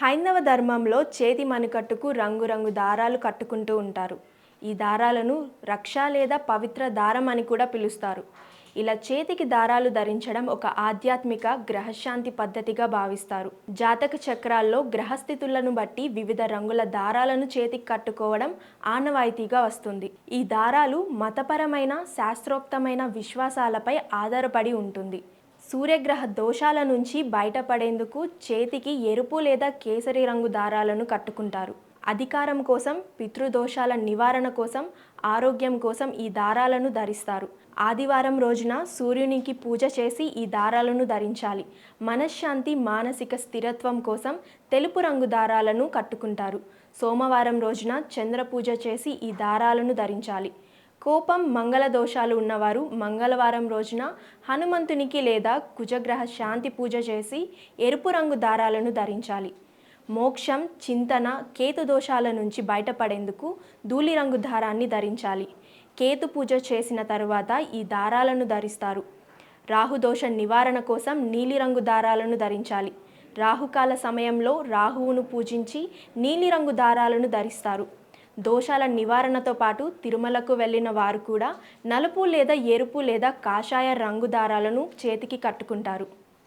హైందవ ధర్మంలో చేతి మణికట్టుకు రంగురంగు దారాలు కట్టుకుంటూ ఉంటారు. ఈ దారాలను రక్ష లేదా పవిత్ర దారం అని కూడా పిలుస్తారు. ఇలా చేతికి దారాలు ధరించడం ఒక ఆధ్యాత్మిక గ్రహశాంతి పద్ధతిగా భావిస్తారు. జాతక చక్రాల్లో గ్రహస్థితులను బట్టి వివిధ రంగుల దారాలను చేతికి కట్టుకోవడం ఆనవాయితీగా వస్తుంది. ఈ దారాలు మతపరమైన శాస్త్రోక్తమైన విశ్వాసాలపై ఆధారపడి ఉంటుంది. సూర్యగ్రహ దోషాల నుంచి బయటపడేందుకు చేతికి ఎరుపు లేదా కేసరి రంగు దారాలను కట్టుకుంటారు. అధికారం కోసం, పితృదోషాల నివారణ కోసం, ఆరోగ్యం కోసం ఈ దారాలను ధరిస్తారు. ఆదివారం రోజున సూర్యునికి పూజ చేసి ఈ దారాలను ధరించాలి. మనశ్శాంతి, మానసిక స్థిరత్వం కోసం తెలుపు రంగు దారాలను కట్టుకుంటారు. సోమవారం రోజున చంద్ర పూజ చేసి ఈ దారాలను ధరించాలి. కోపం, మంగళ దోషాలు ఉన్నవారు మంగళవారం రోజున హనుమంతునికి లేదా కుజగ్రహ శాంతి పూజ చేసి ఎరుపు రంగు దారాలను ధరించాలి. మోక్షం, చింతన, కేతు దోషాల నుంచి బయటపడేందుకు ధూళి రంగు దారాన్ని ధరించాలి. కేతు పూజ చేసిన తరువాత ఈ దారాలను ధరిస్తారు. రాహుదోష నివారణ కోసం నీలిరంగు దారాలను ధరించాలి. రాహుకాల సమయంలో రాహువును పూజించి నీలిరంగు దారాలను ధరిస్తారు. దోషాల నివారణతో పాటు తిరుమలకు వెళ్ళిన వారు కూడా నలుపు లేదా ఎరుపు లేదా కాషాయ రంగు దారాలను చేతికి కట్టుకుంటారు.